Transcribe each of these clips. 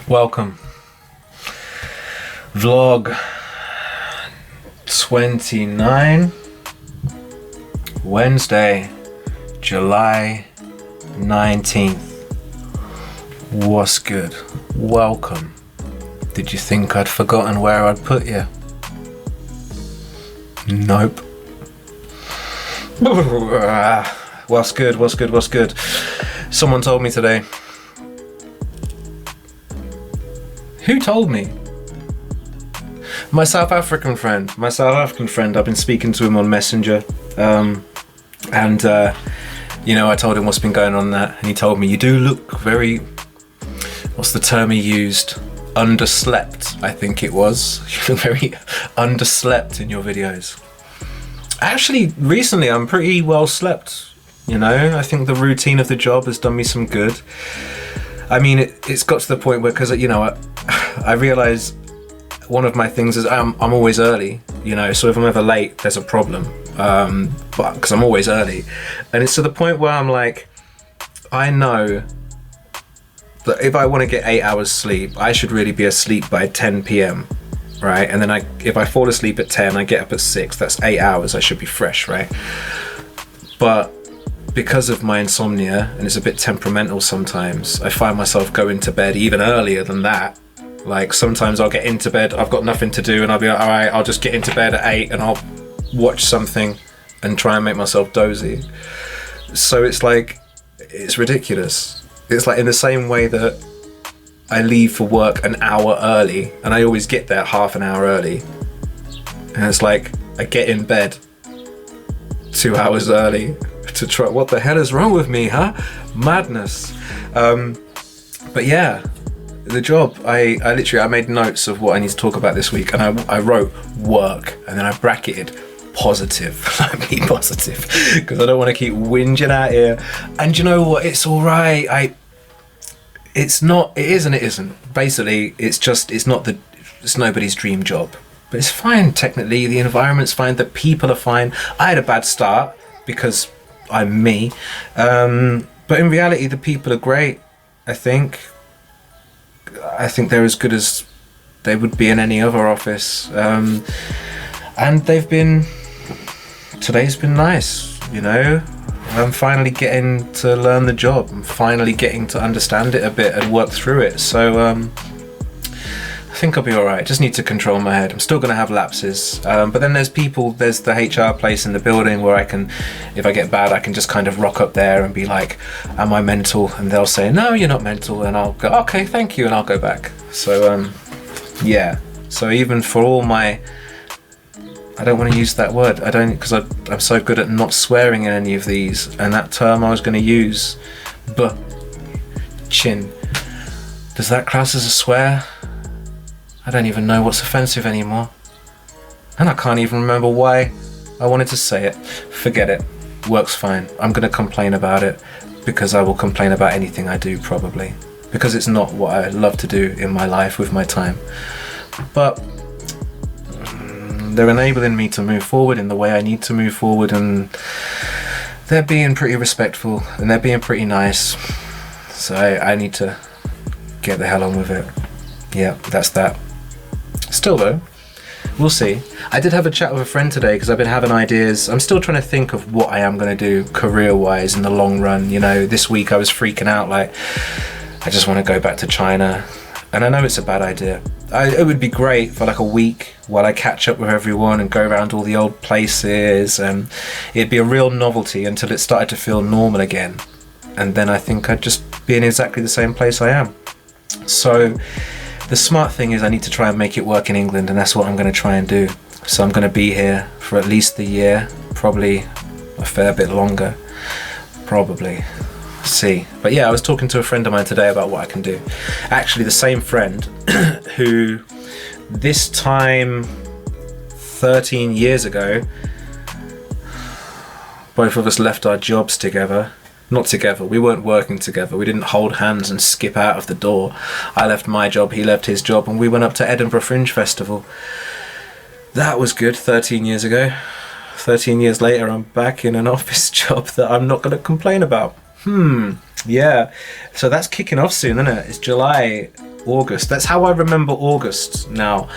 Welcome. Vlog 29, Wednesday, July 19th. What's good? Welcome. Did you think I'd forgotten where I'd put you? Nope. What's good? What's good? What's good? Someone told me today. Who told me? My South African friend. I've been speaking to him on Messenger. I told him what's been going on there. And he told me, you do look very, what's the term he used? Underslept, I think it was. You look very underslept in your videos. Actually, recently I'm pretty well slept. I think the routine of the job has done me some good. I mean, it's got to the point where, because I realise one of my things is I'm always early, so if I'm ever late, there's a problem, but because I'm always early. And it's to the point where I'm like, I know that if I want to get 8 hours sleep, I should really be asleep by 10 p.m, right? And then if I fall asleep at 10, I get up at 6, that's 8 hours, I should be fresh, right? But because of my insomnia, and it's a bit temperamental sometimes, I find myself going to bed even earlier than that. Like sometimes I'll get into bed, I've got nothing to do, and I'll be like, all right, I'll just get into bed at 8 and I'll watch something and try and make myself dozy. So it's like, it's ridiculous. It's like in the same way that I leave for work an hour early, and I always get there half an hour early. And it's like, I get in bed 2 hours early to try. What the hell is wrong with me, huh? Madness. But yeah, the job, I made notes of what I need to talk about this week, and I wrote work, and then I bracketed positive. Be positive, because I don't want to keep whinging out here. And you know what, it's all right. It's not, it is and it isn't. Basically, it's nobody's dream job, but it's fine technically. The environment's fine, the people are fine. I had a bad start because I'm me, but in reality the people are great. I think they're as good as they would be in any other office, and today's been nice. I'm finally getting to learn the job. I'm finally getting to understand it a bit and work through it, so I think I'll be alright. Just need to control my head. I'm still going to have lapses, but then there's the HR place in the building where I can, if I get bad, I can just kind of rock up there and be like, am I mental? And they'll say, no, you're not mental, and I'll go, okay, thank you, and I'll go back. So yeah, so even for all my, I don't want to use that word, because I'm so good at not swearing in any of these, and that term I was going to use, chin, does that class as a swear? I don't even know what's offensive anymore. And I can't even remember why I wanted to say it. Forget it. Works fine. I'm going to complain about it, because I will complain about anything I do probably, because it's not what I love to do in my life with my time. But they're enabling me to move forward in the way I need to move forward, and they're being pretty respectful and they're being pretty nice. So I need to get the hell on with it. Yeah, that's that. Still though, we'll see. I did have a chat with a friend today because I've been having ideas. I'm still trying to think of what I am going to do career-wise in the long run. This week I was freaking out, like, I just want to go back to China. And I know it's a bad idea. It would be great for like a week while I catch up with everyone and go around all the old places, and it'd be a real novelty until it started to feel normal again. And then I think I'd just be in exactly the same place I am. So the smart thing is I need to try and make it work in England, and that's what I'm going to try and do. So I'm going to be here for at least a year, probably a fair bit longer, probably. See. But yeah, I was talking to a friend of mine today about what I can do. Actually, the same friend who this time 13 years ago, both of us left our jobs together. Not together, we weren't working together, we didn't hold hands and skip out of the door. I left my job, he left his job, and we went up to Edinburgh Fringe Festival. That was good 13 years ago. 13 years later, I'm back in an office job that I'm not going to complain about. Yeah. So that's kicking off soon, isn't it? It's July, August. That's how I remember August now.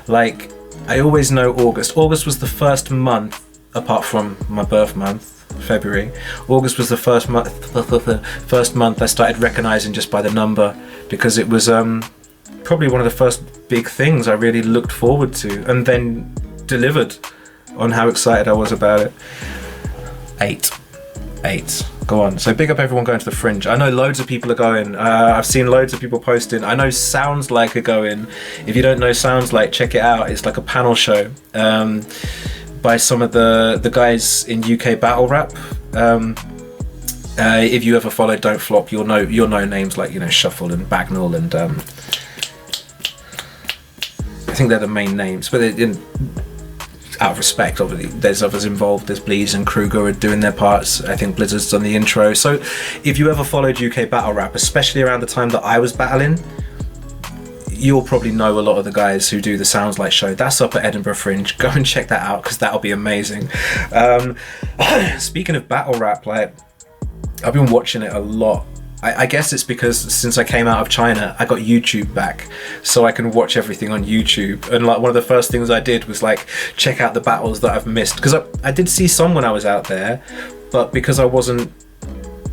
Like, I always know August. August was the first month, apart from my birth month, February. August was the first month I started recognizing just by the number, because it was probably one of the first big things I really looked forward to, and then delivered on how excited I was about it. 8. Go on. So big up everyone going to the Fringe. I know loads of people are going. I've seen loads of people posting. I know Sounds Like are going. If you don't know Sounds Like, check it out. It's like a panel show by some of the guys in UK battle rap. If you ever follow Don't Flop, you'll know names like, you know, Shuffle and Bagnall and I think they're the main names, but out of respect, obviously, there's others involved. There's Bleeds and Kruger are doing their parts. I think Blizzard's done the intro. So if you ever followed UK battle rap, especially around the time that I was battling, you'll probably know a lot of the guys who do the Sounds Like show. That's up at Edinburgh Fringe. Go and check that out, because that'll be amazing. Speaking of battle rap, like, I've been watching it a lot. I guess it's because since I came out of China, I got YouTube back, so I can watch everything on YouTube. And like, one of the first things I did was like check out the battles that I've missed, because I did see some when I was out there, but because I wasn't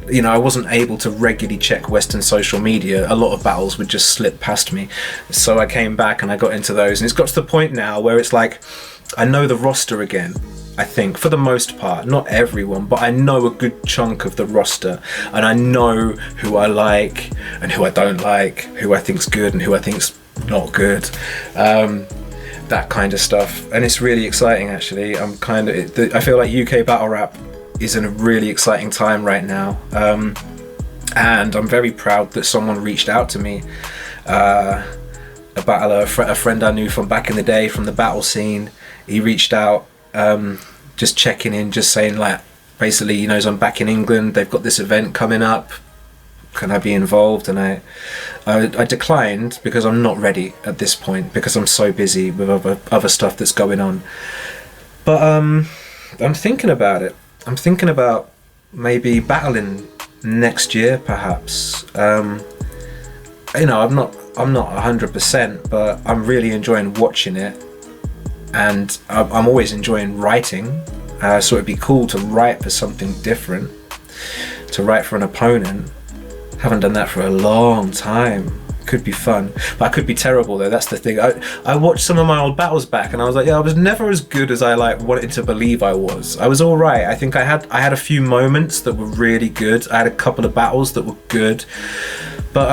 able to regularly check Western social media, a lot of battles would just slip past me. So I came back and I got into those, and it's got to the point now where it's like I know the roster again. I think, for the most part, not everyone, but I know a good chunk of the roster, and I know who I like and who I don't like, who I think's good and who I think's not good, that kind of stuff. And it's really exciting, actually. I feel like UK battle rap is in a really exciting time right now, and I'm very proud that someone reached out to me, a battler, a friend I knew from back in the day from the battle scene. He reached out, just checking in, just saying, like, basically, he knows I'm back in England, they've got this event coming up, can I be involved? And I declined, because I'm not ready at this point, because I'm so busy with other stuff that's going on. But I'm thinking about it. I'm thinking about maybe battling next year, perhaps. You know, I'm not 100%, but I'm really enjoying watching it. And I'm always enjoying writing, so it'd be cool to write for something different, to write for an opponent. Haven't done that for a long time. Could be fun, but I could be terrible though. That's the thing. I watched some of my old battles back, and I was like, yeah, I was never as good as I like wanted to believe I was. I was all right. I think I had a few moments that were really good. I had a couple of battles that were good, but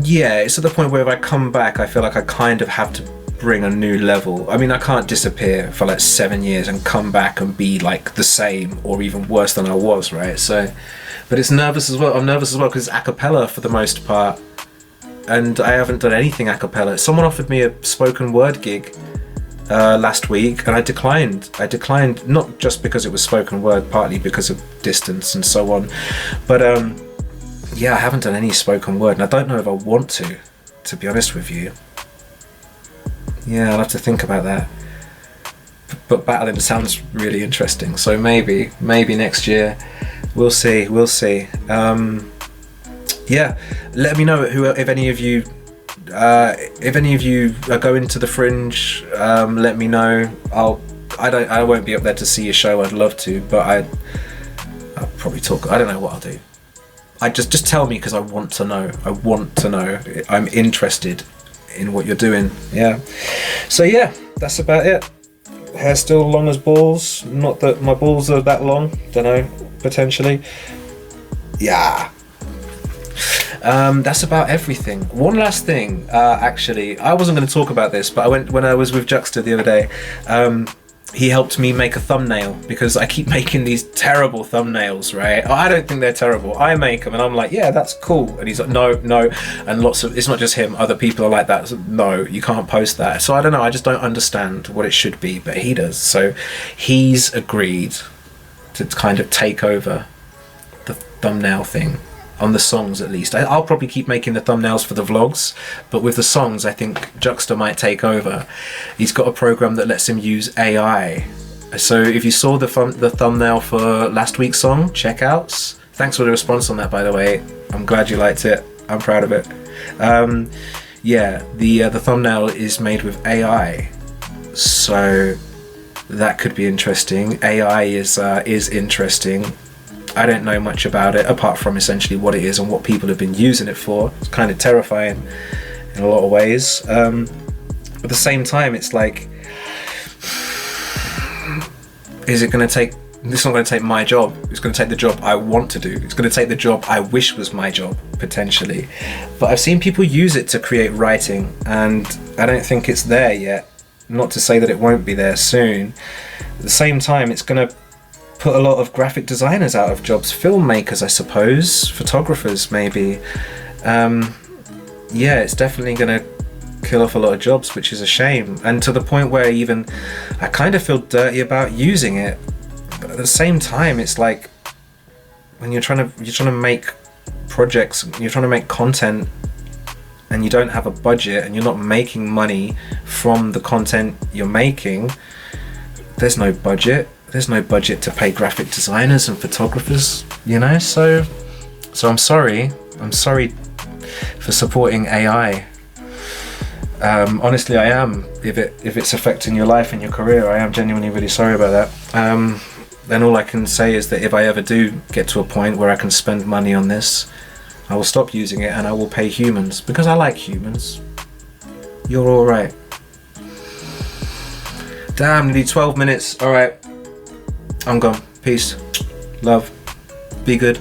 yeah, it's at the point where if I come back, I feel like I kind of have to bring a new level. I mean, I can't disappear for like 7 years and come back and be like the same or even worse than I was, right? So, but it's nervous as well. I'm nervous as well because it's a cappella for the most part, and I haven't done anything a cappella. Someone offered me a spoken word gig last week, and I declined. Not just because it was spoken word, partly because of distance and so on, but yeah, I haven't done any spoken word, and I don't know if I want to be honest with you. Yeah, I'll have to think about that. But battling sounds really interesting, so maybe next year. We'll see. Yeah, let me know if any of you are going to the Fringe. Let me know. I won't be up there to see your show. I'd love to, but I'll probably talk. I don't know what I'll do. I just tell me, because I want to know. I'm interested in what you're doing. Yeah. So yeah, that's about it. Hair still long as balls. Not that my balls are that long. Don't know. Potentially. Yeah. That's about everything. One last thing. Actually, I wasn't going to talk about this, but when I was with Juxta the other day, he helped me make a thumbnail, because I keep making these terrible thumbnails, right? I don't think they're terrible. I make them and I'm like, yeah, that's cool. And he's like, no. And it's not just him, other people are like that. So, no, you can't post that. So I don't know, I just don't understand what it should be, but he does. So he's agreed to kind of take over the thumbnail thing. On the songs, at least. I'll probably keep making the thumbnails for the vlogs, but with the songs, I think Juxta might take over. He's got a program that lets him use AI. So if you saw the thumbnail for last week's song, Checkouts, Thanks for the response on that, by the way. I'm glad you liked it. I'm proud of it. Yeah, the thumbnail is made with AI, so that could be interesting. AI is interesting. I don't know much about it apart from essentially what it is and what people have been using it for. It's kind of terrifying in a lot of ways. At the same time, it's like, is it going to take? It's not going to take my job. It's going to take the job I want to do. It's going to take the job I wish was my job, potentially. But I've seen people use it to create writing, and I don't think it's there yet. Not to say that it won't be there soon. At the same time, it's going to put a lot of graphic designers out of jobs. Filmmakers, I suppose. Photographers, maybe. Yeah, it's definitely going to kill off a lot of jobs, which is a shame. And to the point where even I kind of feel dirty about using it. But at the same time, it's like when you're trying to make projects, you're trying to make content, and you don't have a budget, and you're not making money from the content you're making. There's no budget. There's no budget to pay graphic designers and photographers, you know. So I'm sorry. I'm sorry for supporting AI. Honestly, I am. If it's affecting your life and your career, I am genuinely really sorry about that. Then all I can say is that if I ever do get to a point where I can spend money on this, I will stop using it and I will pay humans, because I like humans. You're all right. Damn, nearly 12 minutes. All right, I'm gone. Peace, love, be good.